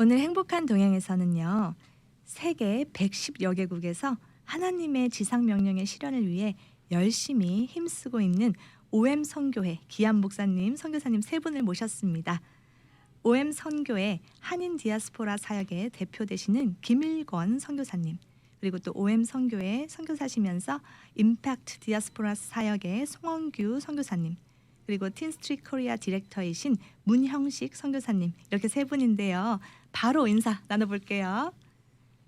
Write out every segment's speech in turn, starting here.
오늘 행복한 동행에서는요. 세계 110여 개국에서 하나님의 지상 명령의 실현을 위해 열심히 힘쓰고 있는 OM 선교회 기안 목사님, 선교사님 세 분을 모셨습니다. OM 선교회 한인 디아스포라 사역의 대표 되시는 김일권 선교사님, 그리고 또 OM 선교회 선교사시면서 임팩트 디아스포라 사역의 송원규 선교사님, 그리고 틴스트리트 코리아 디렉터이신 문형식 선교사님, 이렇게 세 분인데요. 바로 인사 나눠볼게요.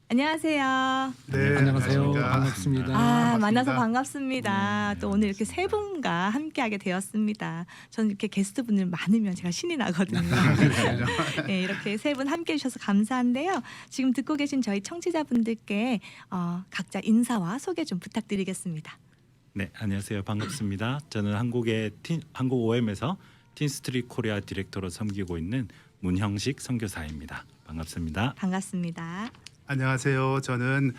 안녕하세요. 네, 안녕하세요. 안녕하십니까. 반갑습니다. 만나서 반갑습니다. 반갑습니다. 또 오늘 이렇게 세 분과 함께하게 되었습니다. 저는 이렇게 게스트분들 많으면 제가 신이 나거든요. 네, 이렇게 세 분 함께해 주셔서 감사한데요. 지금 듣고 계신 저희 청취자분들께 각자 인사와 소개 좀 부탁드리겠습니다. 네, 안녕하세요. 반갑습니다. 저는 한국 OM에서 틴스트리트 코리아 디렉터로 섬기고 있는 문형식 선교사입니다. 반갑습니다. 반갑습니다. 안녕하세요. 저는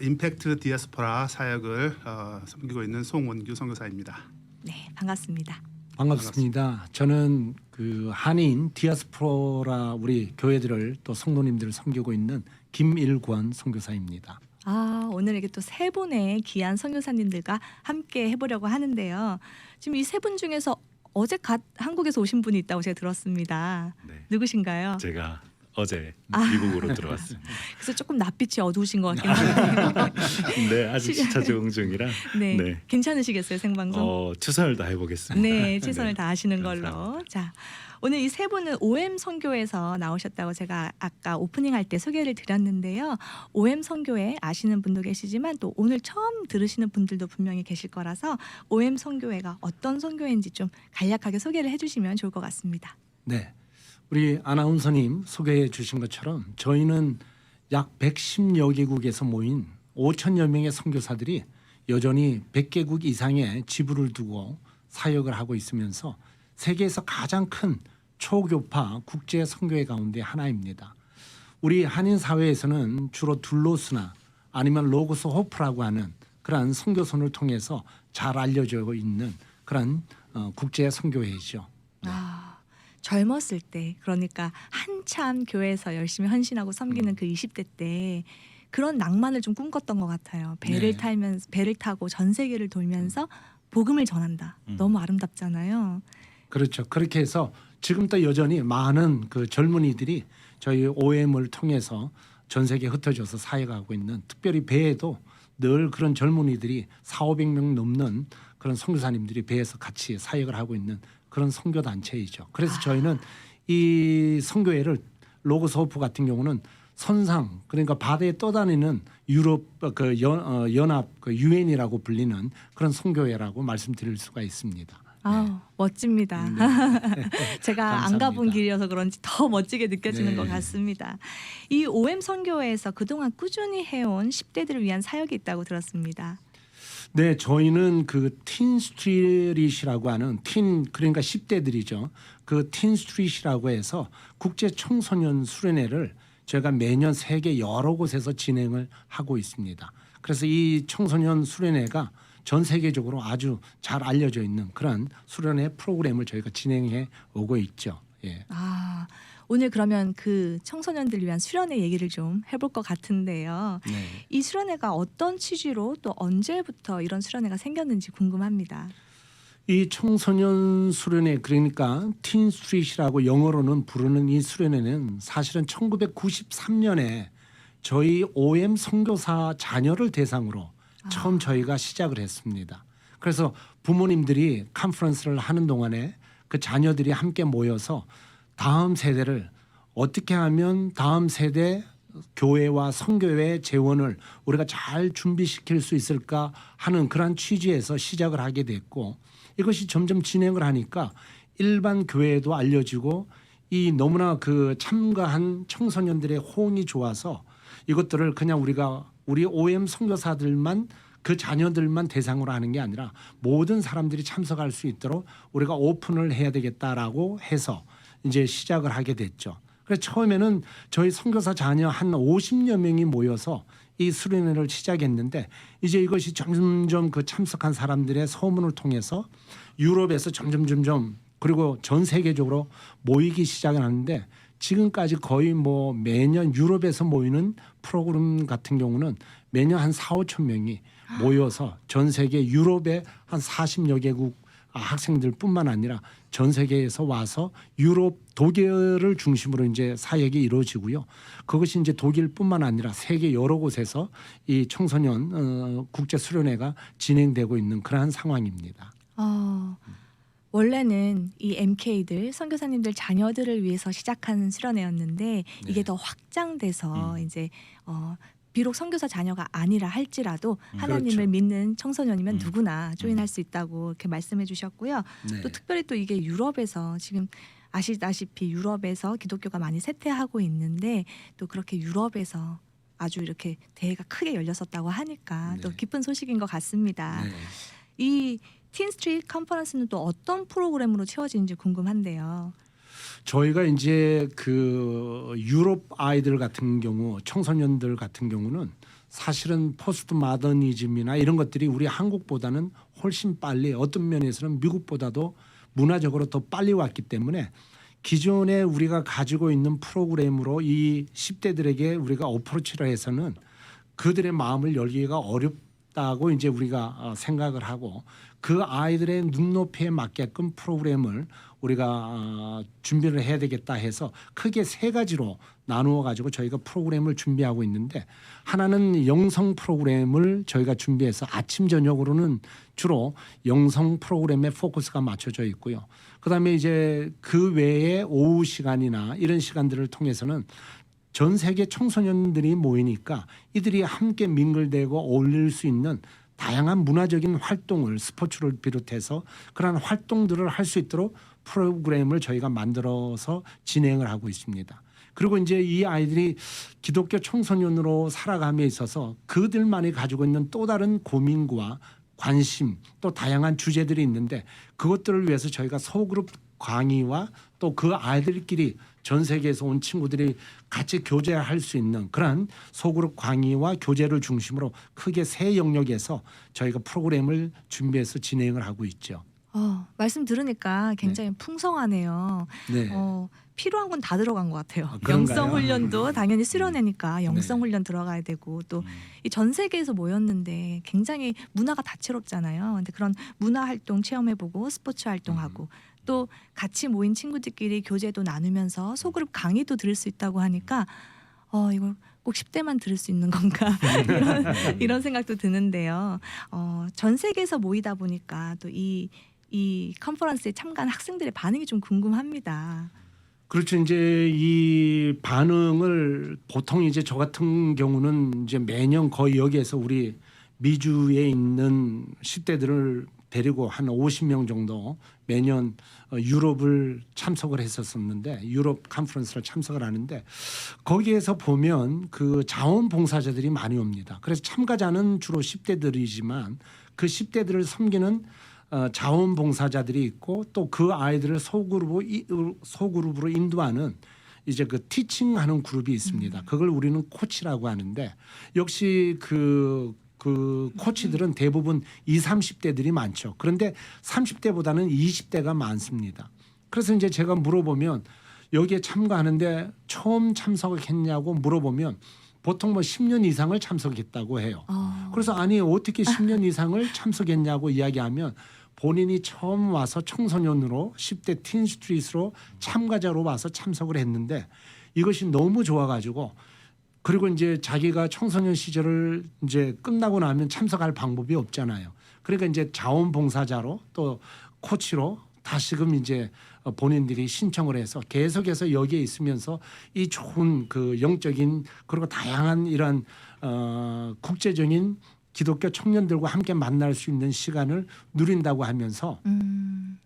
임팩트 디아스포라 사역을 섬기고 있는 송원규 선교사입니다. 네, 반갑습니다. 반갑습니다. 저는 그 한인 디아스포라 우리 교회들을 또 성도님들을 섬기고 있는 김일권 선교사입니다. 오늘 이렇게 또 세 분의 귀한 선교사님들과 함께 해보려고 하는데요. 지금 이 세 분 중에서 어제 한국에서 오신 분이 있다고 제가 들었습니다. 네, 누구신가요? 제가 어제 미국으로 들어왔습니다. 그래서 조금 낯빛이 어두우신 것 같긴 한데. 네, 아직 시차 적응 중이라 네, 네. 괜찮으시겠어요, 생방송? 최선을 다해 보겠습니다. 네, 최선을 네, 다하시는 감사합니다. 걸로. 자, 오늘 이 세 분은 OM 선교에서 나오셨다고 제가 아까 오프닝 할 때 소개를 드렸는데요. OM 선교회 아시는 분도 계시지만 또 오늘 처음 들으시는 분들도 분명히 계실 거라서 OM 선교회가 어떤 선교회인지 좀 간략하게 소개를 해주시면 좋을 것 같습니다. 네, 우리 아나운서님 소개해 주신 것처럼 저희는 약 110여 개국에서 모인 5천여 명의 선교사들이 여전히 100개국 이상의 지부를 두고 사역을 하고 있으면서 세계에서 가장 큰 초교파 국제 선교회 가운데 하나입니다. 우리 한인 사회에서는 주로 둘로스나 아니면 로고스 호프라고 하는 그러한 선교선을 통해서 잘 알려져 있는 그런 국제 선교회이죠. 젊었을 때, 그러니까 한참 교회에서 열심히 헌신하고 섬기는 그 20대 때 그런 낭만을 좀 꿈꿨던 것 같아요. 배를 타고 전 세계를 돌면서 복음을 전한다. 너무 아름답잖아요. 그렇죠. 그렇게 해서 지금도 여전히 많은 그 젊은이들이 저희 OM을 통해서 전 세계에 흩어져서 사역하고 있는, 특별히 배에도 늘 그런 젊은이들이 400~500명 넘는 그런 선교사님들이 배에서 같이 사역을 하고 있는 그런 선교 단체이죠. 그래서 저희는 이 선교회를 로고스 호프 같은 경우는 선상, 그러니까 바다에 떠다니는 유럽 연합 UN이라고 불리는 그런 선교회라고 말씀드릴 수가 있습니다. 멋집니다. 제가 안 가본 길이어서 그런지 더 멋지게 느껴지는 것 같습니다. 이 OM 선교회에서 그동안 꾸준히 해온 10대들을 위한 사역이 있다고 들었습니다. 네, 저희는 그 틴스트릿이라고 하는 그러니까 10대들이죠. 그 틴스트릿이라고 해서 국제 청소년 수련회를 저희가 매년 세계 여러 곳에서 진행을 하고 있습니다. 그래서 이 청소년 수련회가 전 세계적으로 아주 잘 알려져 있는 그런 수련회 프로그램을 저희가 진행해 오고 있죠. 예. 오늘 그러면 그 청소년들 위한 수련회 얘기를 좀 해볼 것 같은데요. 네. 이 수련회가 어떤 취지로 또 언제부터 이런 수련회가 생겼는지 궁금합니다. 이 청소년 수련회, 그러니까 틴스트릿이라고 영어로는 부르는 이 수련회는 사실은 1993년에 저희 OM 선교사 자녀를 대상으로 처음 저희가 시작을 했습니다. 그래서 부모님들이 컨퍼런스를 하는 동안에 그 자녀들이 함께 모여서 다음 세대를 어떻게 하면 다음 세대 교회와 선교회 재원을 우리가 잘 준비시킬 수 있을까 하는 그런 취지에서 시작을 하게 됐고, 이것이 점점 진행을 하니까 일반 교회에도 알려지고 이 너무나 그 참가한 청소년들의 호응이 좋아서 이것들을 그냥 우리 OM 선교사들만 그 자녀들만 대상으로 하는 게 아니라 모든 사람들이 참석할 수 있도록 우리가 오픈을 해야 되겠다라고 해서 이제 시작을 하게 됐죠. 그래서 처음에는 저희 선교사 자녀 한 50여 명이 모여서 이 수련회를 시작했는데 이제 이것이 점점 그 참석한 사람들의 소문을 통해서 유럽에서 점점 그리고 전 세계적으로 모이기 시작을 하는데 지금까지 거의 뭐 매년 유럽에서 모이는 프로그램 같은 경우는 매년 한 4~5천 명이 모여서 전 세계 유럽의 한 40여 개국 학생들뿐만 아니라 전 세계에서 와서 유럽 독일을 중심으로 이제 사역이 이루어지고요. 그것이 이제 독일뿐만 아니라 세계 여러 곳에서 이 청소년 국제 수련회가 진행되고 있는 그러한 상황입니다. 원래는 이 MK들 선교사님들 자녀들을 위해서 시작한 수련회였는데 이게 더 확장돼서 이제 비록 선교사 자녀가 아니라 할지라도 하나님을 그렇죠. 믿는 청소년이면 누구나 조인할 수 있다고 이렇게 말씀해 주셨고요. 네. 또 특별히 또 이게 유럽에서 지금 아시다시피 유럽에서 기독교가 많이 쇠퇴하고 있는데 또 그렇게 유럽에서 아주 이렇게 대회가 크게 열렸었다고 하니까 또 네. 기쁜 소식인 것 같습니다. 네. 이 틴스트리트 컨퍼런스는 또 어떤 프로그램으로 채워지는지 궁금한데요. 저희가 이제 그 유럽 아이들 같은 경우 청소년들 같은 경우는 사실은 포스트 마더니즘이나 이런 것들이 우리 한국보다는 훨씬 빨리 어떤 면에서는 미국보다도 문화적으로 더 빨리 왔기 때문에 기존에 우리가 가지고 있는 프로그램으로 이 10대들에게 우리가 어프로치를 해서는 그들의 마음을 열기가 어렵다고 이제 우리가 생각을 하고 그 아이들의 눈높이에 맞게끔 프로그램을 우리가 준비를 해야 되겠다 해서 크게 세 가지로 나누어 가지고 저희가 프로그램을 준비하고 있는데 하나는 영성 프로그램을 저희가 준비해서 아침 저녁으로는 주로 영성 프로그램에 포커스가 맞춰져 있고요. 그다음에 이제 그 외에 오후 시간이나 이런 시간들을 통해서는 전 세계 청소년들이 모이니까 이들이 함께 민글되고 어울릴 수 있는 다양한 문화적인 활동을 스포츠를 비롯해서 그러한 활동들을 할 수 있도록 프로그램을 저희가 만들어서 진행을 하고 있습니다. 그리고 이제 이 아이들이 기독교 청소년으로 살아감에 있어서 그들만이 가지고 있는 또 다른 고민과 관심 또 다양한 주제들이 있는데 그것들을 위해서 저희가 소그룹 강의와 또 그 아이들끼리 전 세계에서 온 친구들이 같이 교제할 수 있는 그러한 소그룹 강의와 교제를 중심으로 크게 세 영역에서 저희가 프로그램을 준비해서 진행을 하고 있죠. 말씀 들으니까 굉장히 풍성하네요. 네. 필요한 건 다 들어간 것 같아요. 그런가요? 영성 훈련도 당연히 수련회니까 영성 네. 훈련 들어가야 되고 또 이 전 세계에서 모였는데 굉장히 문화가 다채롭잖아요. 근데 그런 문화 활동 체험해보고 스포츠 활동하고 또 같이 모인 친구들끼리 교제도 나누면서 소그룹 강의도 들을 수 있다고 하니까 이걸 꼭 10대만 들을 수 있는 건가 이런 생각도 드는데요. 전 세계에서 모이다 보니까 또 이 컨퍼런스에 참가한 학생들의 반응이 좀 궁금합니다. 그렇죠. 이제 이 반응을 보통 이제 저 같은 경우는 이제 매년 거의 여기에서 우리 미주에 있는 10대들을 데리고 한 50명 정도 매년 유럽을 참석을 했었었는데 유럽 컨퍼런스를 참석을 하는데 거기에서 보면 그 자원봉사자들이 많이 옵니다. 그래서 참가자는 주로 10대들이지만 그 10대들을 섬기는 자원봉사자들이 있고 또 그 아이들을 소그룹으로 인도하는 이제 그 티칭하는 그룹이 있습니다. 그걸 우리는 코치라고 하는데 역시 그 코치들은 대부분 20, 30대들이 많죠. 그런데 30대보다는 20대가 많습니다. 그래서 이제 제가 물어보면 여기에 참가하는데 처음 참석했냐고 물어보면 보통 뭐 10년 이상을 참석했다고 해요. 그래서 아니 어떻게 10년 이상을 참석했냐고 이야기하면 본인이 처음 와서 청소년으로 10대 틴스트리트로 참가자로 와서 참석을 했는데 이것이 너무 좋아가지고 그리고 이제 자기가 청소년 시절을 이제 끝나고 나면 참석할 방법이 없잖아요. 그러니까 이제 자원봉사자로 또 코치로 다시금 이제 본인들이 신청을 해서 계속해서 여기에 있으면서 이 좋은 그 영적인 그리고 다양한 이런 국제적인 기독교 청년들과 함께 만날 수 있는 시간을 누린다고 하면서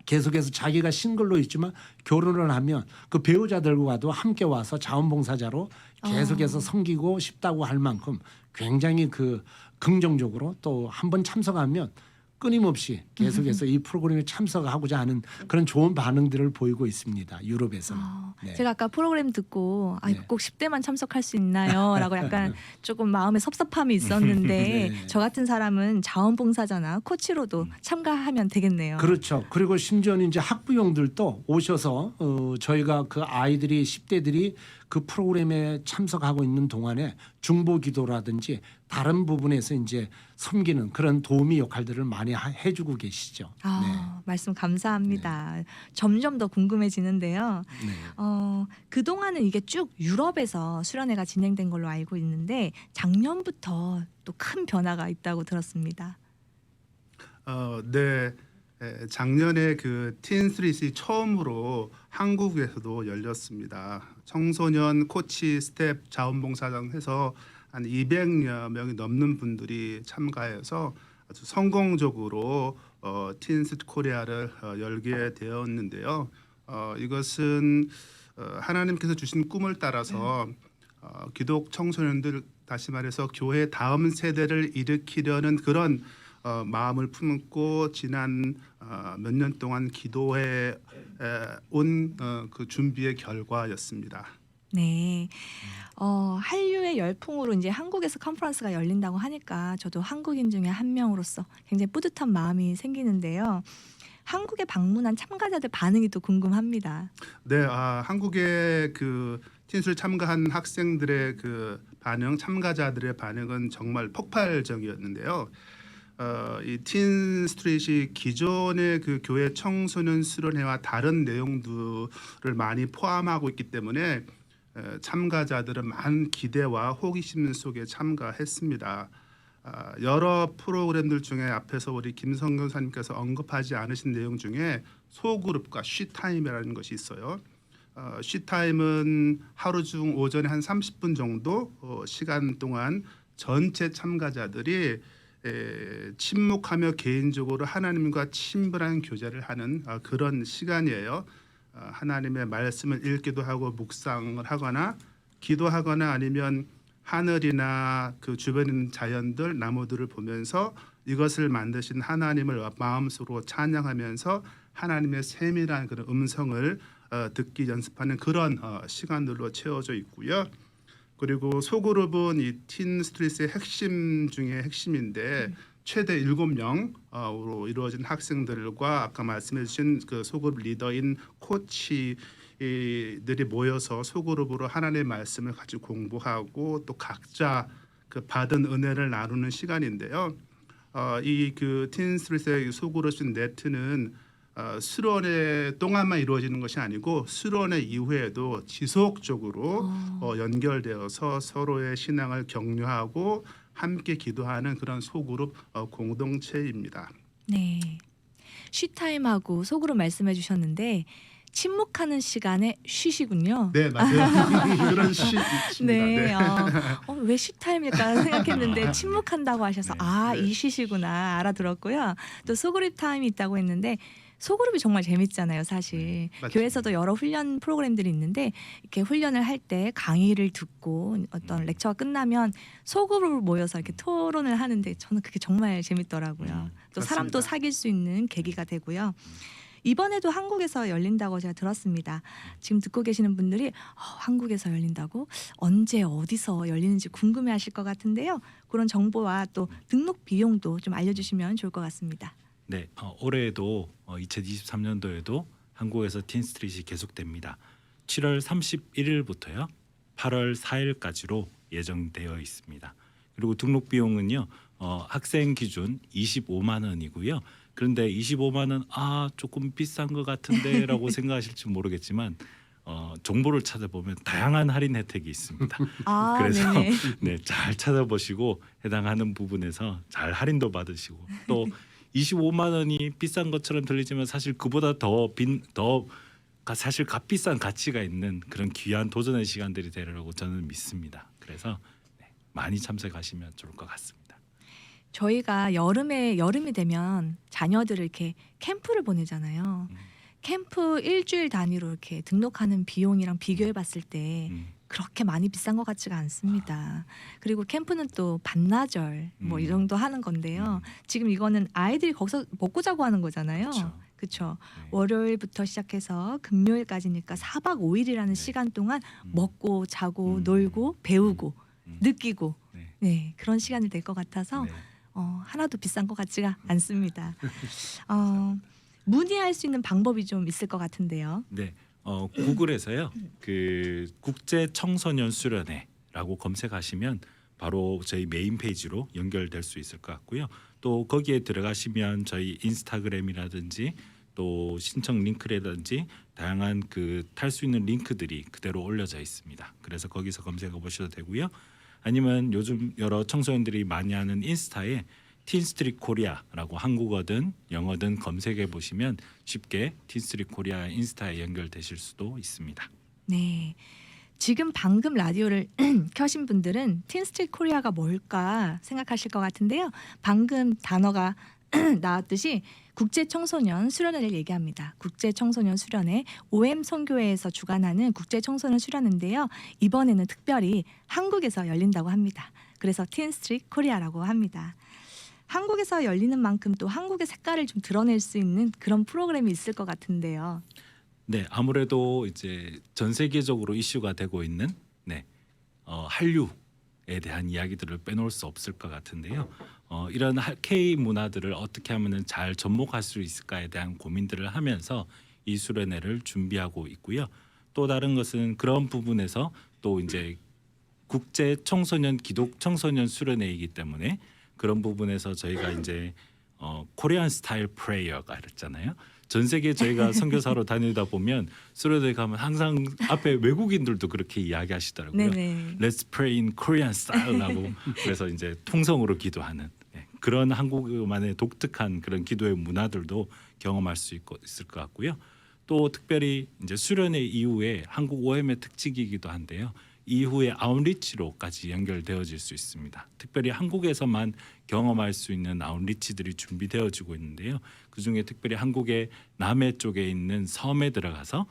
계속해서 자기가 싱글로 있지만 결혼을 하면 그 배우자들과도 함께 와서 자원봉사자로 계속해서 섬기고 싶다고 할 만큼 굉장히 그 긍정적으로 또 한번 참석하면 끊임없이 계속해서 이 프로그램에 참석하고자 하는 그런 좋은 반응들을 보이고 있습니다. 유럽에서는. 네. 제가 아까 프로그램 듣고 아 이거 네. 꼭 10대만 참석할 수 있나요?라고 약간 조금 마음에 섭섭함이 있었는데 네. 저 같은 사람은 자원봉사자나 코치로도 참가하면 되겠네요. 그렇죠. 그리고 심지어는 이제 학부형들도 오셔서 저희가 그 아이들이 10대들이 그 프로그램에 참석하고 있는 동안에 중보기도라든지 다른 부분에서 이제 섬기는 그런 도우미 역할들을 많이 해주고 계시죠. 말씀 감사합니다. 점점 더 궁금해지는데요. 네. 그 동안은 이게 쭉 유럽에서 수련회가 진행된 걸로 알고 있는데 작년부터 또 큰 변화가 있다고 들었습니다. 네. 작년에 그 틴스트릿이 처음으로 한국에서도 열렸습니다. 청소년 코치 스텝 자원봉사장 해서 한 200여 명이 넘는 분들이 참가해서 아주 성공적으로 틴스트릿 코리아를 열게 되었는데요. 이것은 하나님께서 주신 꿈을 따라서 기독 청소년들 다시 말해서 교회 다음 세대를 일으키려는 그런 마음을 품고 지난 몇 년 동안 기도해 온 그 준비의 결과였습니다. 네. 한류의 열풍으로 이제 한국에서 컨퍼런스가 열린다고 하니까 저도 한국인 중에 한 명으로서 굉장히 뿌듯한 마음이 생기는데요. 한국에 방문한 참가자들 반응이 또 궁금합니다. 네, 한국의 그 틴스를 참가한 학생들의 그 반응, 참가자들의 반응은 정말 폭발적이었는데요. 이 틴스트릿이 기존의 그 교회 청소년 수련회와 다른 내용들을 많이 포함하고 있기 때문에 참가자들은 많은 기대와 호기심 속에 참가했습니다. 여러 프로그램들 중에 앞에서 우리 김성경 선생님께서 언급하지 않으신 내용 중에 소그룹과 쉬타임이라는 것이 있어요. 쉬타임은 하루 중 오전에 한 30분 정도 시간 동안 전체 참가자들이 침묵하며 개인적으로 하나님과 친밀한 교제를 하는 그런 시간이에요. 하나님의 말씀을 읽기도 하고 묵상을 하거나 기도하거나 아니면 하늘이나 그 주변에 있는 자연들, 나무들을 보면서 이것을 만드신 하나님을 마음속으로 찬양하면서 하나님의 세밀한 그런 음성을 듣기 연습하는 그런 시간들로 채워져 있고요. 그리고 소그룹은 이 틴스트릿의 핵심 중에 핵심인데 최대 7명으로 이루어진 학생들과 아까 말씀해 주신 그 소그룹 리더인 코치들이 모여서 소그룹으로 하나님의 말씀을 같이 공부하고 또 각자 그 받은 은혜를 나누는 시간인데요. 이 그 틴스트릿의 소그룹인 네트는 수련회 동안만 이루어지는 것이 아니고 수련회 이후에도 지속적으로 연결되어서 서로의 신앙을 격려하고 함께 기도하는 그런 소그룹 공동체입니다. 네. 쉬타임하고 속으로 말씀해 주셨는데 침묵하는 시간에 쉬시군요. 네, 맞아요. 그런 시입니다. 네. 왜 쉬타임일까 생각했는데 침묵한다고 하셔서 네. 이 쉬시구나 알아들었고요. 또 소그룹 타임이 있다고 했는데 소그룹이 정말 재밌잖아요, 사실. 맞습니다. 교회에서도 여러 훈련 프로그램들이 있는데 이렇게 훈련을 할 때 강의를 듣고 어떤 렉처가 끝나면 소그룹으로 모여서 이렇게 토론을 하는데 저는 그게 정말 재밌더라고요. 또 사람도 맞습니다. 사귈 수 있는 계기가 되고요. 이번에도 한국에서 열린다고 제가 들었습니다. 지금 듣고 계시는 분들이 한국에서 열린다고? 언제 어디서 열리는지 궁금해하실 것 같은데요. 그런 정보와 또 등록 비용도 좀 알려주시면 좋을 것 같습니다. 네, 올해에도 2023년도에도 한국에서 틴스트릿이 계속됩니다. 7월 31일부터요. 8월 4일까지로 예정되어 있습니다. 그리고 등록 비용은요. 학생 기준 25만 원이고요. 그런데 25만 원 조금 비싼 것 같은데라고 생각하실지 모르겠지만 정보를 찾아보면 다양한 할인 혜택이 있습니다. 그래서 네, 잘 찾아보시고 해당하는 부분에서 잘 할인도 받으시고 또 25만 원이 비싼 것처럼 들리지만 사실 그보다 더 사실 값비싼 가치가 있는 그런 귀한 도전의 시간들이 되리라고 저는 믿습니다. 그래서 많이 참석하시면 좋을 것 같습니다. 저희가 여름이 되면 자녀들을 이렇게 캠프를 보내잖아요. 캠프 일주일 단위로 이렇게 등록하는 비용이랑 비교해 봤을 때 그렇게 많이 비싼 것 같지가 않습니다. 그리고 캠프는 또 반나절 뭐 이 정도 하는 건데요. 지금 이거는 아이들이 거기서 먹고 자고 하는 거잖아요. 그렇죠. 그렇죠. 네. 월요일부터 시작해서 금요일까지니까 4박 5일이라는 네. 시간 동안 먹고 자고 음. 놀고 배우고 음. 느끼고 네. 네, 그런 시간이 될 것 같아서 네. 하나도 비싼 것 같지가 않습니다. 문의할 수 있는 방법이 좀 있을 것 같은데요. 네. 구글에서요. 그 국제 청소년 수련회라고 검색하시면 바로 저희 메인 페이지로 연결될 수 있을 것 같고요. 또 거기에 들어가시면 저희 인스타그램이라든지 또 신청 링크라든지 다양한 그 탈 수 있는 링크들이 그대로 올려져 있습니다. 그래서 거기서 검색해 보셔도 되고요. 아니면 요즘 여러 청소년들이 많이 하는 인스타에 틴스트릿 코리아라고 한국어든 영어든 검색해 보시면 쉽게 틴스트릿 코리아 인스타에 연결되실 수도 있습니다. 네. 지금 방금 라디오를 켜신 분들은 틴스트릿 코리아가 뭘까 생각하실 것 같은데요. 방금 단어가 나왔듯이 국제 청소년 수련회를 얘기합니다. 국제 청소년 수련회 OM 선교회에서 주관하는 국제 청소년 수련회인데요. 이번에는 특별히 한국에서 열린다고 합니다. 그래서 틴스트릿 코리아라고 합니다. 한국에서 열리는 만큼 또 한국의 색깔을 좀 드러낼 수 있는 그런 프로그램이 있을 것 같은데요. 네, 아무래도 이제 전 세계적으로 이슈가 되고 있는 한류에 대한 이야기들을 빼놓을 수 없을 것 같은데요. 이런 K 문화들을 어떻게 하면은 잘 접목할 수 있을까에 대한 고민들을 하면서 이 수련회를 준비하고 있고요. 또 다른 것은 그런 부분에서 또 이제 국제 청소년 기독 청소년 수련회이기 때문에 그런 부분에서 저희가 이제 코리안 스타일 프레이어가 있잖아요. 전 세계 저희가 선교사로 다니다 보면 수련회 가면 항상 앞에 외국인들도 그렇게 이야기하시더라고요. 네네. Let's pray in Korean style라고 그래서 이제 통성으로 기도하는 그런 한국만의 독특한 그런 기도의 문화들도 경험할 수 있을 것 같고요. 또 특별히 이제 수련회 이후에 한국 OM의 특징이기도 한데요. 이후에 아웃리치로까지 연결되어질 수 있습니다. 특별히 한국에서만 경험할 수 있는 아웃리치들이 준비되어지고 있는데요. 그중에 특별히 한국의 남해 쪽에 있는 섬에 들어가서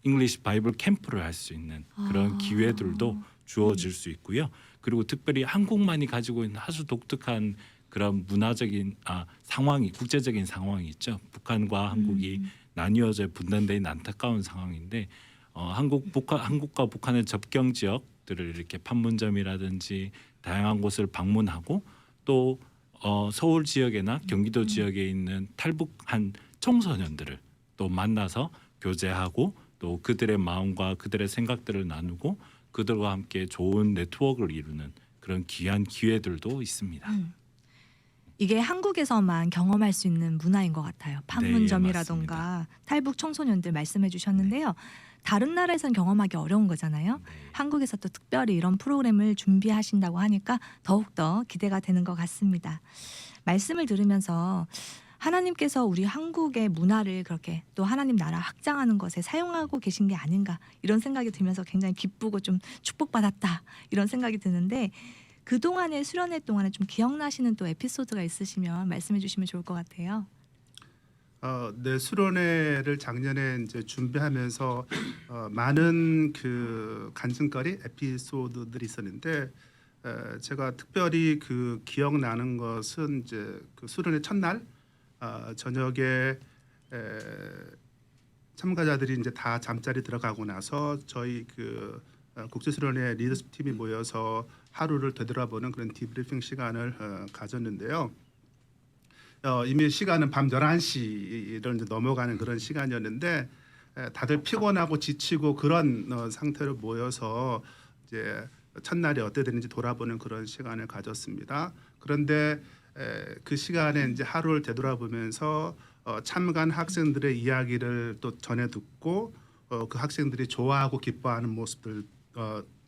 잉글리시 바이블 캠프를 할 수 있는 그런 기회들도 주어질 수 있고요. 그리고 특별히 한국만이 가지고 있는 아주 독특한 그런 문화적인 상황이 국제적인 상황이 있죠. 북한과 한국이 나뉘어져 분단돼 있는 안타까운 상황인데 한국과 북한의 접경 지역들을 이렇게 판문점이라든지 다양한 곳을 방문하고 또 서울 지역이나 경기도 지역에 있는 탈북한 청소년들을 또 만나서 교제하고 또 그들의 마음과 그들의 생각들을 나누고 그들과 함께 좋은 네트워크를 이루는 그런 귀한 기회들도 있습니다. 이게 한국에서만 경험할 수 있는 문화인 것 같아요. 판문점이라던가 맞습니다. 탈북 청소년들 말씀해 주셨는데요. 다른 나라에선 경험하기 어려운 거잖아요. 한국에서 또 특별히 이런 프로그램을 준비하신다고 하니까 더욱더 기대가 되는 것 같습니다. 말씀을 들으면서 하나님께서 우리 한국의 문화를 그렇게 또 하나님 나라 확장하는 것에 사용하고 계신 게 아닌가 이런 생각이 들면서 굉장히 기쁘고 좀 축복받았다 이런 생각이 드는데 그동안의 수련회 동안에 좀 기억나시는 또 에피소드가 있으시면 말씀해 주시면 좋을 것 같아요. 네, 수련회를 작년에 이제 준비하면서 많은 그 간증거리 에피소드들이 있었는데 제가 특별히 그 기억나는 것은 이제 그 수련회 첫날 저녁에 참가자들이 이제 다 잠자리 들어가고 나서 저희 그 국제수련회 리더십 팀이 모여서 하루를 되돌아보는 그런 디브리핑 시간을 가졌는데요. 이미 시간은 밤 11시를 이제 넘어가는 그런 시간이었는데 다들 피곤하고 지치고 그런 상태로 모여서 이제 첫날이 어떻게 되는지 돌아보는 그런 시간을 가졌습니다. 그런데 그 시간에 이제 하루를 되돌아보면서 참가한 학생들의 이야기를 또 전해 듣고 그 학생들이 좋아하고 기뻐하는 모습들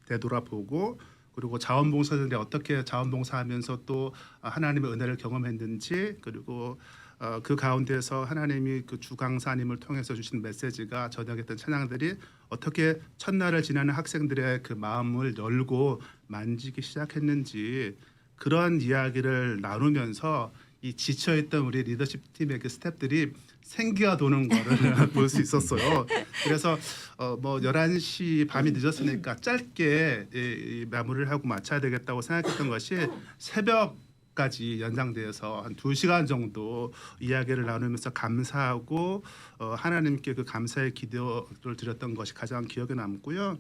되돌아보고 그리고 자원봉사자들이 어떻게 자원봉사하면서 또 하나님의 은혜를 경험했는지 그리고 그 가운데서 하나님이 그 주 강사님을 통해서 주신 메시지가 저녁했던 찬양들이 어떻게 첫날을 지나는 학생들의 그 마음을 열고 만지기 시작했는지 그런 이야기를 나누면서 이 지쳐있던 우리 리더십 팀의 그 스태프들이 생기가 도는 거를 볼 수 있었어요. 그래서 뭐 11시 밤이 늦었으니까 짧게 이 마무리를 하고 마쳐야 되겠다고 생각했던 것이 새벽까지 연장되어서 한 2시간 정도 이야기를 나누면서 감사하고 하나님께 그 감사의 기도를 드렸던 것이 가장 기억에 남고요.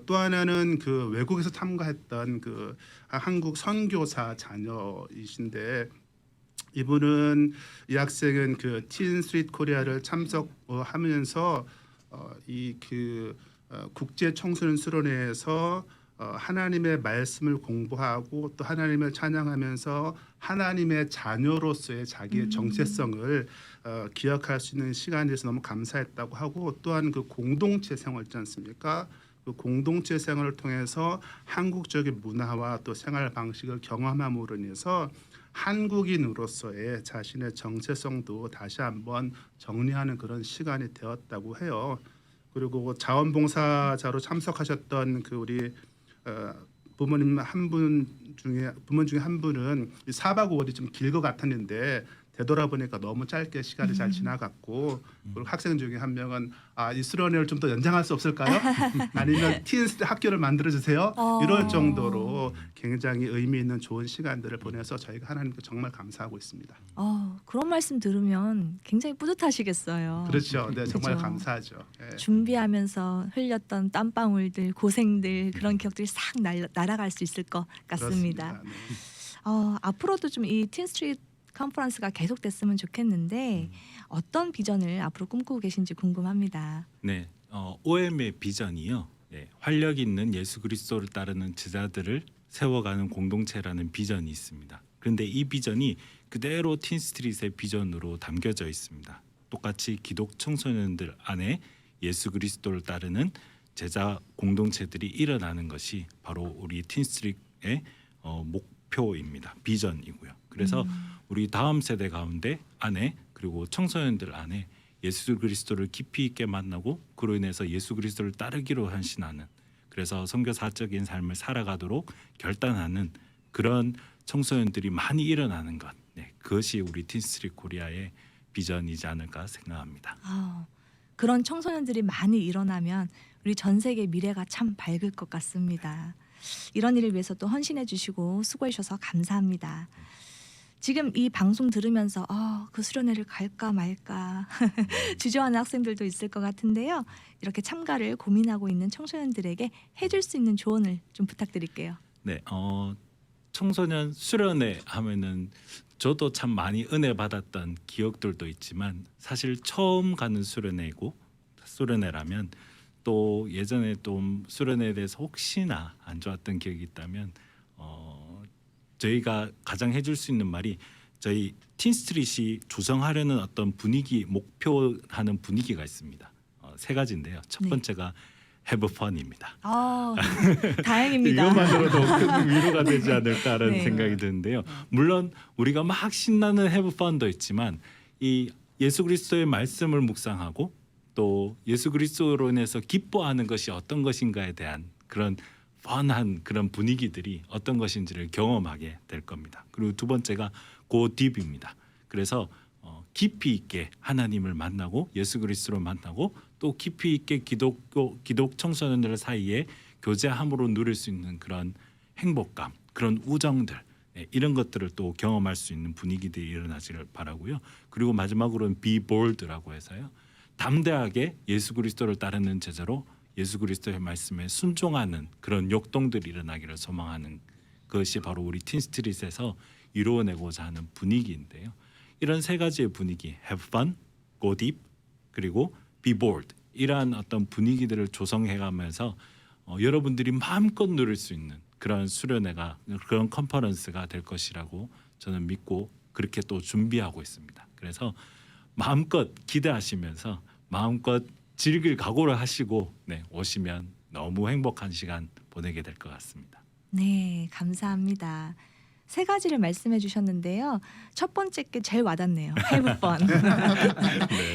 또 하나는 그 외국에서 참가했던 그 한국 선교사 자녀이신데 이분은 이 학생은 그 틴 스트리트 코리아를 참석하면서 이 그 국제 청소년 수련회에서 하나님의 말씀을 공부하고 또 하나님을 찬양하면서 하나님의 자녀로서의 자기의 정체성을 기억할 수 있는 시간이 돼서 너무 감사했다고 하고 또한 그 공동체 생활 있지 않습니까? 그 공동체 생활을 통해서 한국적인 문화와 또 생활 방식을 경험함으로 인해서 한국인으로서의 자신의 정체성도 다시 한번 정리하는 그런 시간이 되었다고 해요. 그리고 자원봉사자로 참석하셨던 그 우리 부모님 부모 중에 한 분은 4박 5일이 좀 길 것 같았는데 되돌아보니까 너무 짧게 시간이 잘 지나갔고 그리고 학생 중에 한 명은 이 수련회를 좀 더 연장할 수 없을까요? 아니면 틴 학교를 만들어 주세요. 이럴 정도로 굉장히 의미 있는 좋은 시간들을 보내서 저희가 하나님께 정말 감사하고 있습니다. 그런 말씀 들으면 굉장히 뿌듯하시겠어요. 그렇죠. 네, 정말 그죠. 감사하죠. 예. 준비하면서 흘렸던 땀방울들, 고생들 그런 기억들이 싹 날아갈 수 있을 것 같습니다. 그렇습니다. 네. 앞으로도 좀 이 틴스트리트 컨퍼런스가 계속됐으면 좋겠는데 어떤 비전을 앞으로 꿈꾸고 계신지 궁금합니다. 네, OM의 비전이요. 네, 활력 있는 예수 그리스도를 따르는 제자들을 세워가는 공동체라는 비전이 있습니다. 그런데 이 비전이 그대로 틴스트릿의 비전으로 담겨져 있습니다. 똑같이 기독 청소년들 안에 예수 그리스도를 따르는 제자 공동체들이 일어나는 것이 바로 우리 틴스트릿의 목표입니다. 비전이고요. 그래서 우리 다음 세대 가운데 안에 그리고 청소년들 안에 예수 그리스도를 깊이 있게 만나고 그로 인해서 예수 그리스도를 따르기로 헌신하는 그래서 선교사적인 삶을 살아가도록 결단하는 그런 청소년들이 많이 일어나는 것 그것이 우리 틴스트리트 코리아의 비전이지 않을까 생각합니다. 그런 청소년들이 많이 일어나면 우리 전 세계 미래가 참 밝을 것 같습니다. 이런 일을 위해서 또 헌신해 주시고 수고해 주셔서 감사합니다. 지금 이 방송 들으면서 그 수련회를 갈까 말까 주저하는 학생들도 있을 것 같은데요. 이렇게 참가를 고민하고 있는 청소년들에게 해줄 수 있는 조언을 좀 부탁드릴게요. 네, 청소년 수련회 하면은 저도 참 많이 은혜 받았던 기억들도 있지만 사실 처음 가는 수련회라면 또 예전에 좀 수련회에 대해서 혹시나 안 좋았던 기억이 있다면 저희가 가장 해줄 수 있는 말이 저희 틴스트릿이 조성하려는 어떤 분위기 목표하는 분위기가 있습니다. 3가지인데요. 첫 번째가 have fun입니다. 다행입니다. 이것만으로도 큰 위로가 되지 않을까라는 네. 생각이 드는데요. 물론 우리가 막 신나는 have fun도 있지만 이 예수 그리스도의 말씀을 묵상하고 또 예수 그리스도로 인해서 기뻐하는 것이 어떤 것인가에 대한 그런 펀한 그런 분위기들이 어떤 것인지를 경험하게 될 겁니다. 그리고 두 번째가 go deep입니다. 그래서 깊이 있게 하나님을 만나고 예수 그리스도를 만나고 또 깊이 있게 기독 청소년들 사이에 교제함으로 누릴 수 있는 그런 행복감, 그런 우정들 이런 것들을 또 경험할 수 있는 분위기들이 일어나기를 바라고요. 그리고 마지막으로는 be bold라고 해서요. 담대하게 예수 그리스도를 따르는 제자로 예수 그리스도의 말씀에 순종하는 그런 역동들이 일어나기를 소망하는 것이 바로 우리 틴스트릿에서 이루어내고자 하는 분위기인데요. 이런 3가지의 분위기, have fun, go deep, 그리고 be bold 이러한 어떤 분위기들을 조성해가면서 여러분들이 마음껏 누릴 수 있는 그런 수련회가 그런 컨퍼런스가 될 것이라고 저는 믿고 그렇게 또 준비하고 있습니다. 그래서 마음껏 기대하시면서 마음껏 즐길 각오를 하시고 오시면 너무 행복한 시간 보내게 될 것 같습니다. 네, 감사합니다. 3가지를 말씀해 주셨는데요. 첫 번째 게 제일 와닿네요. have fun.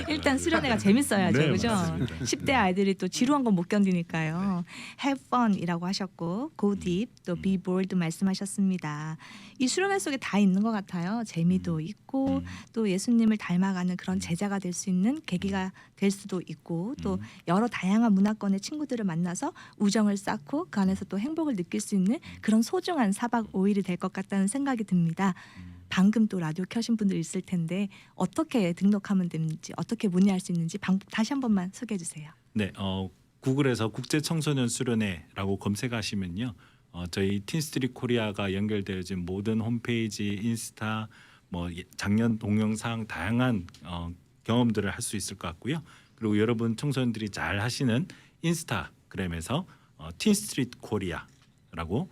일단 수련회가 재밌어야죠, 네, 그죠? 맞습니다. 10대 아이들이 또 지루한 건 못 견디니까요. Have fun이라고 하셨고, go deep, 또 be bold 말씀하셨습니다. 이 수련회 속에 다 있는 것 같아요. 재미도 있고, 또 예수님을 닮아가는 그런 제자가 될 수 있는 계기가 될 수도 있고, 또 여러 다양한 문화권의 친구들을 만나서 우정을 쌓고 그 안에서 또 행복을 느낄 수 있는 그런 소중한 4박 5일이 될 것 같다는 생각이 듭니다. 방금 또 라디오 켜신 분들 있을 텐데 어떻게 등록하면 되는지, 어떻게 문의할 수 있는지 방법 다시 한 번만 소개해 주세요. 네, 구글에서 국제 청소년 수련회라고 검색하시면요, 저희 틴스트릿 코리아가 연결되어진 모든 홈페이지, 인스타, 뭐 작년 동영상 다양한 경험들을 할 수 있을 것 같고요. 그리고 여러분 청소년들이 잘 하시는 인스타그램에서 틴스트릿 코리아라고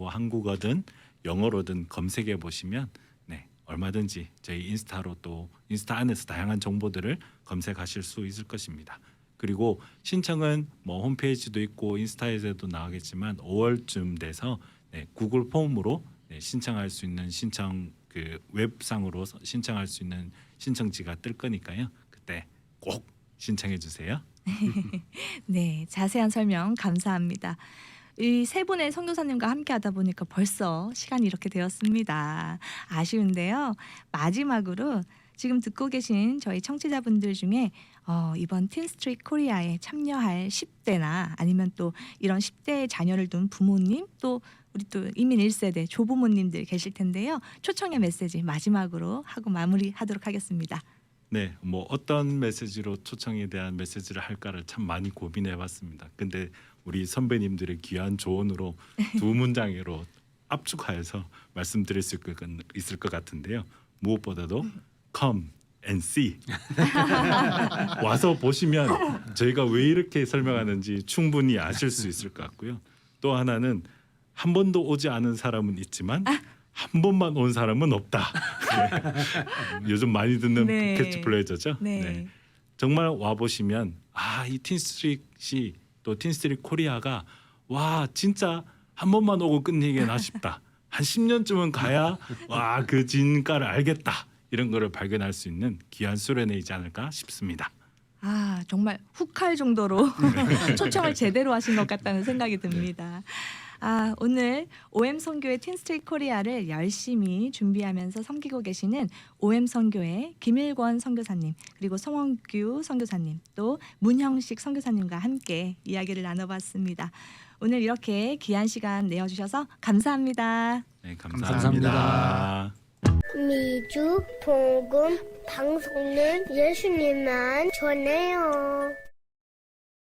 한국어든 영어로든 검색해 보시면 네, 얼마든지 저희 인스타로 또 인스타 안에서 다양한 정보들을 검색하실 수 있을 것입니다. 그리고 신청은 뭐 홈페이지도 있고 인스타에서도 나가겠지만 5월쯤 돼서 네, 구글 폼으로 네, 신청할 수 있는 신청 그 웹상으로 신청할 수 있는 신청지가 뜰 거니까요. 그때 꼭 신청해 주세요. 네, 자세한 설명 감사합니다. 이 세 분의 선교사님과 함께 하다 보니까 벌써 시간이 이렇게 되었습니다. 아쉬운데요. 마지막으로 지금 듣고 계신 저희 청취자분들 중에 이번 틴스트릿 코리아에 참여할 10대나 아니면 또 이런 10대의 자녀를 둔 부모님, 또 우리 또 이민 1세대 조부모님들 계실 텐데요. 초청의 메시지 마지막으로 하고 마무리하도록 하겠습니다. 네, 뭐 어떤 메시지로 초청에 대한 메시지를 할까를 참 많이 고민해봤습니다. 근데 우리 선배님들의 귀한 조언으로 두 문장으로 압축하여서 말씀드릴 수 있을 것 같은데요. 무엇보다도 come and see. 와서 보시면 저희가 왜 이렇게 설명하는지 충분히 아실 수 있을 것 같고요. 또 하나는 한 번도 오지 않은 사람은 있지만 한 번만 온 사람은 없다. 네. 요즘 많이 듣는 네. 캐치플레이저죠. 네. 네. 정말 와 보시면 이 틴스트릿이 또 틴스트릿 코리아가 와 진짜 한 번만 오고 끝내기나 싶다. 한 10년쯤은 가야 와 그 진가를 알겠다. 이런 거를 발견할 수 있는 귀한 수련회이지 않을까 싶습니다. 정말 훅할 정도로 초청을 제대로 하신 것 같다는 생각이 듭니다. 오늘 OM 선교회 틴스트릿 코리아를 열심히 준비하면서 섬기고 계시는 OM 선교회 김일권 선교사님, 그리고 송원규 선교사님, 또 문형식 선교사님과 함께 이야기를 나눠봤습니다. 오늘 이렇게 귀한 시간 내어주셔서 감사합니다. 네, 감사합니다. 미주 복음 방송은 예수님만 전해요.